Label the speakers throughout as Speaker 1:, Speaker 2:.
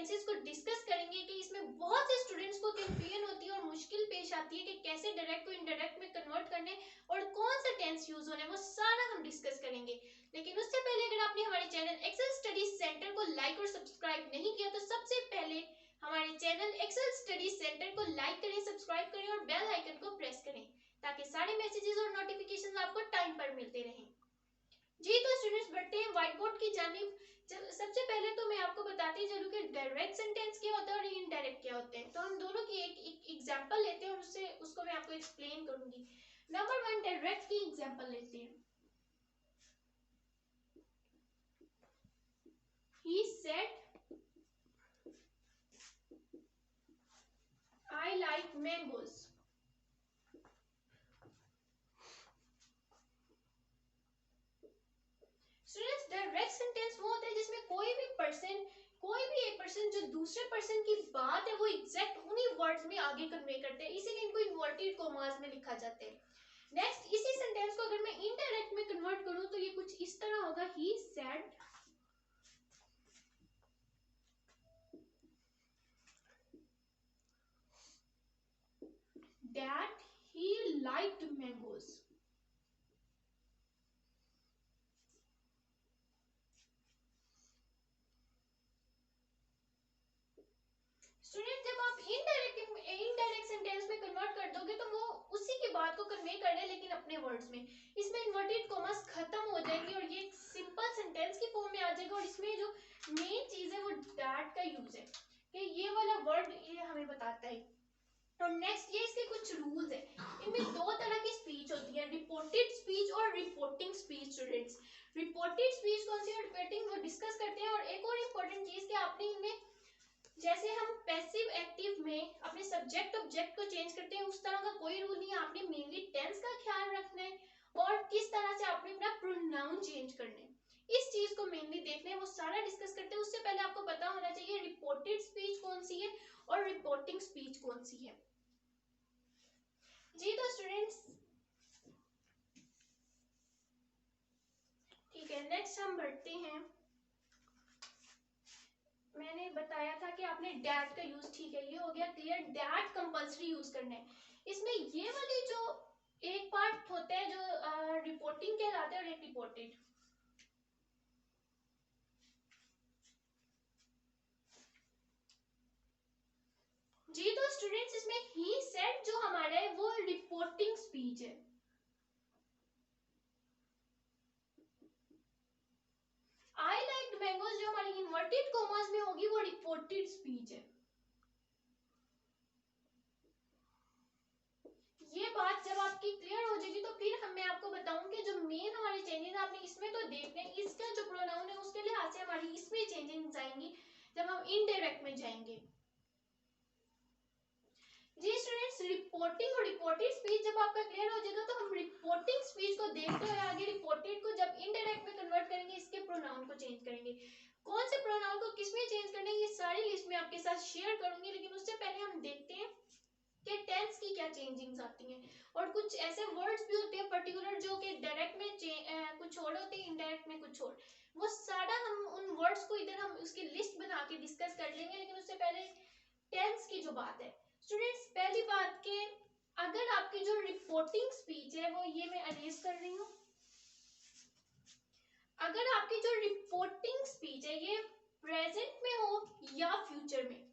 Speaker 1: Sentences को discuss करेंगे कि इसमें बहुत से स्टूडेंट्स को कंफ्यूजन होती है और मुश्किल पेश आती है कि कैसे डायरेक्ट को इनडायरेक्ट में कन्वर्ट करने और कौन सा टेंस यूज होना है, वो सारा हम डिस्कस करेंगे। लेकिन उससे पहले अगर आपने हमारे चैनल एक्सेल स्टडी सेंटर को लाइक और सब्सक्राइब नहीं किया तो सबसे पहले हमारे चैनल एक्सेल स्टडी सेंटर को लाइक करें, सब्सक्राइब करें और बेल आइकन को प्रेस करें ताकि सारे मैसेजेस और नोटिफिकेशंस आपको टाइम पर मिलते रहें। जी तो स्टूडेंट्स बढ़ते हैं व्हाइट बोर्ड की जानिब। सबसे पहले तो मैं आपको बताती चलूं कि डायरेक्ट सेंटेंस क्या होता है और इनडायरेक्ट क्या होते हैं। तो हम दोनों की एक एग्जांपल लेते हैं और उसको मैं आपको एक्सप्लेन करूंगी। नंबर 1 डायरेक्ट की एग्जांपल लेते हैं। He said I like mangoes. Students direct sentence वो होता है जिसमें कोई भी एक पर्सन जो दूसरे पर्सन की बात है वो एग्जैक्ट उन्हीं वर्ड्स में आगे कन्वे करते हैं, इसीलिए इनको इन्वर्टेड कॉमास में लिखा जाता है। नेक्स्ट इसी सेंटेंस को अगर मैं इनडायरेक्ट में कन्वर्ट करूं तो ये कुछ इस तरह होगा। He said that he liked mangoes. Student जब आप इनडायरेक्ट सेंटेंस में कन्वर्ट कर दोगे तो वो उसी की बात को कन्वे कर रहे हैं लेकिन अपने वर्ड्स में। इसमें इन्वर्टेड कॉमास खत्म हो जाएंगे और ये एक सिंपल सेंटेंस की फॉर्म में आ जाएगा। और इसमें जो मेन चीज है वो दैट का यूज है कि ये वाला वर्ड ये हमें बताता है। तो नेक्स्ट ये इसके कुछ रूल्स है। इनमें दो तरह की स्पीच होती है, रिपोर्टेड स्पीच और reporting speech. Students reported speech कौन सी है, रिपोर्टिंग वो डिस्कस करते हैं। और एक और इम्पोर्टेंट चीज कि आपने इनमें जैसे हम पैसिव एक्टिव में अपने सब्जेक्ट ऑब्जेक्ट को चेंज करते हैं उस तरह का कोई रूल नहीं है। आपने मेनली टेंस का ख्याल रखना है और किस तरह से आपने अपना प्रोनाउन चेंज करना है इस चीज को मेनली देखना है, वो सारा डिस्कस करते हैं। उससे पहले आपको पता होना चाहिए रिपोर्टेड स्पीच कौन सी है और रिपोर्टिंग स्पीच कौन सी है। जी तो स्टूडेंट्स ठीक है, नेक्स्ट हम बढ़ते हैं। मैंने बताया था कि आपने डैट का यूज, ठीक है ये हो गया क्लियर, डैट कंपल्सरी यूज करना है। इसमें ये वाली जो एक पार्ट होता है जो रिपोर्टिंग कहलाता है और एक रिपोर्टेड। जी तो स्टूडेंट्स इसमें ही सेड जो हमारा है वो रिपोर्टिंग स्पीच है। आई लाइक्ड मैंगोज जो हमारी इन्वर्टेड कॉमास में होगी वो रिपोर्टेड स्पीच है। ये बात जब आपकी क्लियर हो जाएगी तो फिर मैं आपको बताऊं कि जो मेन हमारे चेंजेस आपने इसमें तो देखने, इसका जो प्रोनाउन है उसके लिहाज से हमारी इसमें चेंजेस आएंगी जब हम इनडायरेक्ट में जाएंगे। जी स्टूडेंट्स रिपोर्टिंग और रिपोर्टेड स्पीच जब आपका क्लियर हो जाएगा तो हम रिपोर्टिंग स्पीच को देखते हुए आगे रिपोर्टेड को जब इनडायरेक्ट में कन्वर्ट करेंगे इसके प्रोनाउन को चेंज करेंगे। कौन से प्रोनाउन को किस में चेंज करना है ये सारी लिस्ट में आपके साथ शेयर करूंगी, लेकिन उससे पहले हम देखते हैं कि टेंस की क्या चेंजिंग्स आती हैं। और कुछ ऐसे वर्ड्स भी होते हैं पर्टिकुलर जो कि डायरेक्ट में कुछ और होते हैं, इनडायरेक्ट में कुछ और। वो सारा हम उन वर्ड्स को इधर हम उसकी लिस्ट बना के डिस्कस कर लेंगे, लेकिन उससे पहले टेंस की जो बात है स्टूडेंट्स, पहली बात के अगर आपकी जो रिपोर्टिंग स्पीच है वो ये मैं अरेज कर रही हूँ, अगर आपकी जो रिपोर्टिंग स्पीच है ये प्रेजेंट में हो या फ्यूचर में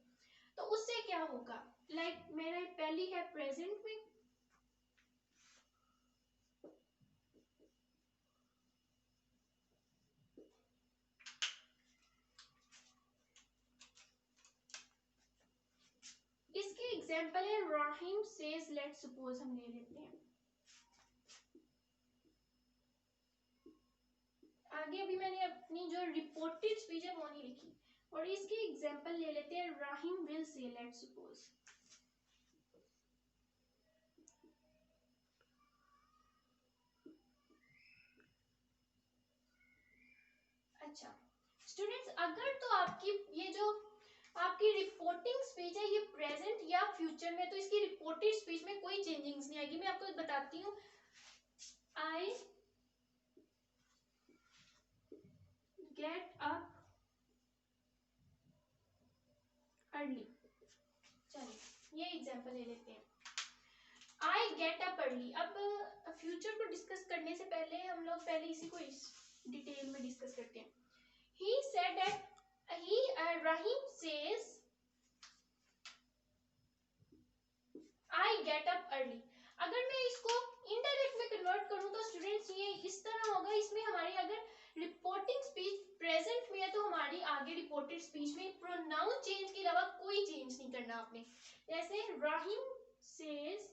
Speaker 1: तो उससे क्या होगा। लाइक मेरा पहली है प्रेजेंट में, इसकी एग्जांपल है राहिम सेज लेट्स सपोज, हम ले लेते हैं। आगे अभी मैंने अपनी जो रिपोर्टेड स्पीच है वो नहीं लिखी, और इसकी एग्जांपल ले लेते हैं Rahim will say let's suppose. अच्छा स्टूडेंट्स अगर तो आपकी ये जो आपकी रिपोर्टिंग स्पीच है ये प्रेजेंट या फ्यूचर में, तो इसकी रिपोर्टेड स्पीच में कोई चेंजिंग्स नहीं आएगी। मैं आपको बताती हूँ, आई गेट अप अर्ली। चलिए ये एग्जांपल ले लेते हैं, आई गेट अप अर्ली। अब फ्यूचर को डिस्कस करने से पहले हम लोग पहले इसी को इस डिटेल में डिस्कस करते हैं। He said that Rahim says I get up early। अगर मैं इसको इनडायरेक्ट में कन्वर्ट करूं तो स्टूडेंट्स ये इस तरह होगा, इसमें हमारी अगर रिपोर्टिंग स्पीच प्रेजेंट में है तो हमारी आगे रिपोर्टेड स्पीच में प्रोनाउन चेंज के अलावा कोई चेंज नहीं करना आपने। जैसे Rahim says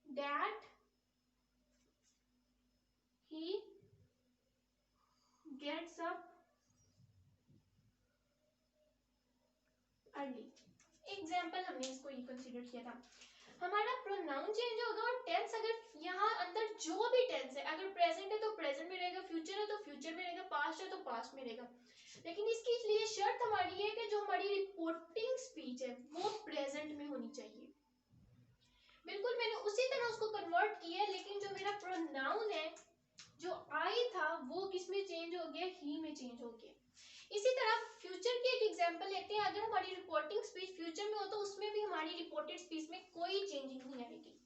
Speaker 1: that he gets up early. Example हमने इसको ये कंसीडर किया था। हमारा प्रोनाउन चेंज होगा और टेंस, अगर यहाँ अंदर जो भी टेंस है, अगर प्रेजेंट है तो प्रेजेंट में रहेगा, फ्यूचर है तो फ्यूचर में रहेगा, पास्ट है तो पास्ट में रहेगा। लेकिन इसके लिए शर्त हमारी है कि जो हमारी रिपोर्टिंग स्पीच है वो प्रेजेंट में होनी चाहिए। बिल्कुल मैंने उसी तरह उसको कन्वर्ट किया है, लेकिन जो मेरा प्रोनाउन है, जो आई था, वो किस में चेंज हो गया, ही में चेंज हो गया। इसी तरह फ्यूचर की एक एग्जांपल लेते हैं। अगर हमारी रिपोर्टिंग स्पीच फ्यूचर में हो तो उसमें भी हमारी रिपोर्टेड स्पीच में कोई चेंजिंग नहीं आएगी।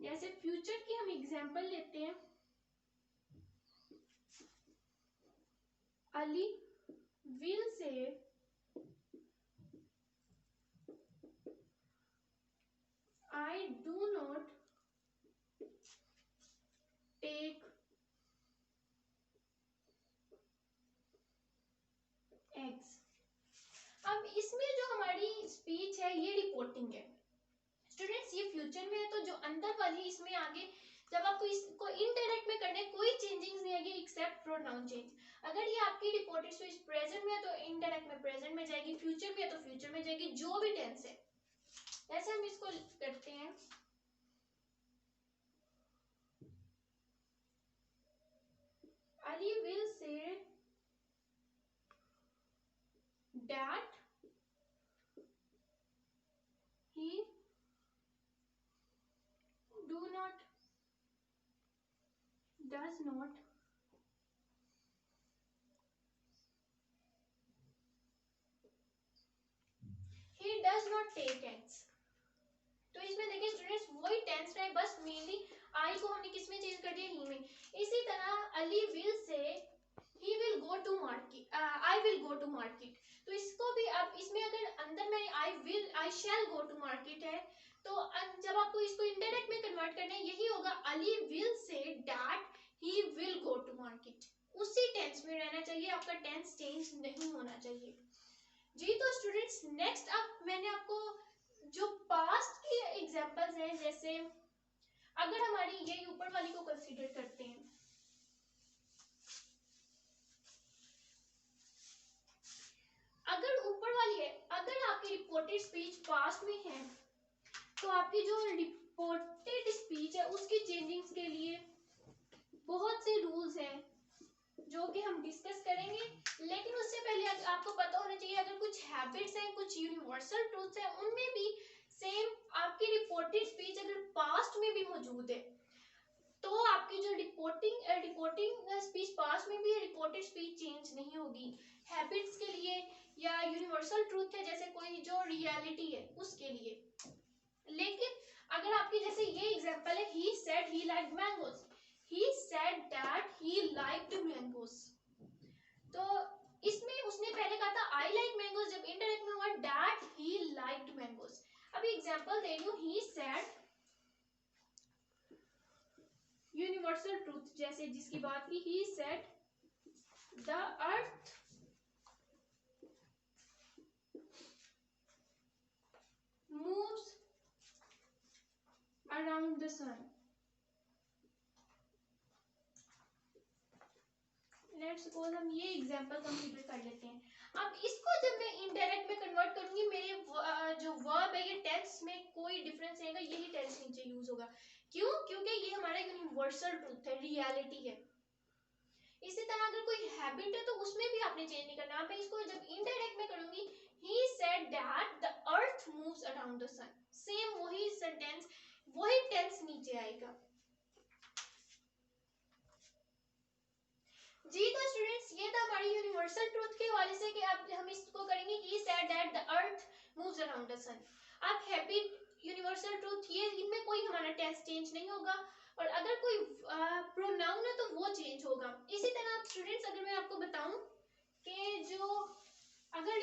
Speaker 1: जैसे फ्यूचर की हम एग्जांपल लेते हैं, अली विल से I do not take eggs। अब इसमें जो हमारी स्पीच है ये रिपोर्टिंग है स्टूडेंट्स, ये फ्यूचर में है तो जो अंदर वाली इसमें आगे जब आपको इसको इनडायरेक्ट में करने कोई चेंजिंग नहीं आएगी एक्सेप्ट प्रोनाउन चेंज। अगर ये आपकी रिपोर्टेड स्पीच प्रेजेंट में है तो इनडायरेक्ट में प्रेजेंट में जाएगी, फ्यूचर में है तो फ्यूचर में जाएगी, जो भी टेंस है। ऐसे हम इसको करते हैं, Ali will say that he does not take eggs। तो इसमें देखिए स्टूडेंट्स वही टेंस है, बस मेनली आई को हमने किस में चेंज कर दिया, ही में। इसी तरह Ali will say he will go to market, I will go to market. तो इसको भी अब इसमें अगर अंदर में आई शैल गो टू मार्केट है तो जब आपको इसको इनडायरेक्ट में कन्वर्ट करना है यही होगा, Ali will say that he will go to market. उसी टेंस में रहना चाहिए, आपका टेंस चेंज नहीं होना चाहिए जी। तो स्टूडेंट्स नेक्स्ट अब मैंने आपको जो पास्ट की एग्जांपल्स हैं, जैसे अगर हमारी ये ऊपर वाली को कंसीडर करते हैं, अगर ऊपर वाली है, अगर आपकी रिपोर्टेड स्पीच पास्ट में है तो आपकी जो रिपोर्टेड स्पीच है उसकी चेंजिंग्स के लिए बहुत से रूल्स हैं जो कि हम डिस्कस करेंगे। लेकिन उससे पहले आपको पता होना चाहिए अगर कुछ हैबिट्स हैं, कुछ यूनिवर्सल ट्रूथ्स हैं, उनमें भी सेम आपकी रिपोर्टेड स्पीच अगर पास्ट में भी मौजूद है तो आपकी जो रिपोर्टिंग स्पीच पास्ट में भी है, रिपोर्टेड स्पीच चेंज नहीं होगी। हैबिट्स के लिए या यूनिवर्सल ट्रूथ है जैसे कोई जो रियलिटी है उसके लिए। लेकिन अगर आपकी जैसे ये एग्जांपल है, he said he liked mangoes, he said that he liked mangoes। तो इसमें उसने पहले कहा था I like mangoes, जब इनडायरेक्ट में हुआ that he liked mangoes। अभी एग्जांपल दे रही हूँ, he said यूनिवर्सल ट्रूथ जैसे जिसकी बात की, he said the earth moves around the sun। Let's suppose हम ये एग्जांपल कंसीडर कर लेते हैं। अब इसको जब मैं इनडायरेक्ट में कन्वर्ट करूंगी, मेरे जो वर्ब है ये टेंस में कोई डिफरेंस रहेगा, यही टेंस नीचे यूज होगा। क्यों? क्योंकि ये हमारा यूनिवर्सल ट्रूथ है, रियलिटी है। इसी तरह अगर कोई हैबिट है तो उसमें भी आपने चेंज नहीं करना। मैं इसको जब इनडायरेक्ट में करूंगी, he said that the earth moves around the sun, same वही सेंटेंस, वही टेंस नीचे आएगा। जी तो स्टूडेंट्स ये था हमारी यूनिवर्सल ट्रूथ के हवाले से कि अब हम इसको करेंगे कि said that the earth moves around the sun। अब हैबिट, यूनिवर्सल ट्रूथ, ये इनमें कोई हमारा टेंस चेंज नहीं होगा, और अगर कोई प्रोनाउन है तो वो चेंज होगा। इसी तरह स्टूडेंट्स अगर मैं आपको बताऊं कि जो अगर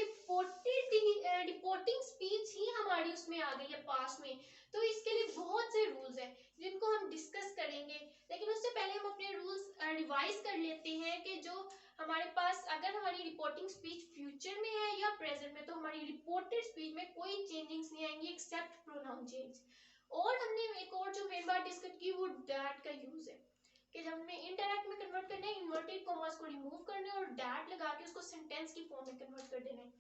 Speaker 1: रिपोर्टिंग स्पीच ही हमारी उसमें आ गई है पास में, तो इसके लिए बहुत से रूल्स हैं जिनको हम डिस्कस करेंगे। लेकिन उससे पहले हम अपने रूल्स रिवाइज कर लेते हैं कि जो हमारे पास अगर हमारी रिपोर्टिंग स्पीच फ्यूचर में है या प्रेजेंट में, तो हमारी रिपोर्टेड स्पीच में कोई चेंजिंग्स नहीं आएंगी एक्सेप्ट प्रोनाउन चेंज। और हमने एक और जो मेन बात डिस्कस की वो दैट का यूज है कि जब हमें इनडायरेक्ट में कन्वर्ट करना है, इन्वर्टेड कॉमास को रिमूव करने और दैट लगा के उसको सेंटेंस की फॉर्म में कन्वर्ट कर देना है।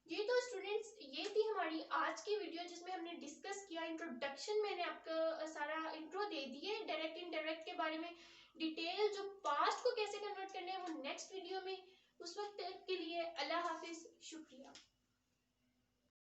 Speaker 1: जी तो स्टूडेंट्स ये थी हमारी आज की वीडियो जिसमें हमने डिस्कस किया इंट्रोडक्शन। मैंने आपको सारा इंट्रो दे दिया डायरेक्ट इनडायरेक्ट के बारे में। डिटेल जो पास्ट को कैसे कन्वर्ट करना है वो नेक्स्ट वीडियो में। उस वक्त के लिए अल्लाह हाफिज, शुक्रिया।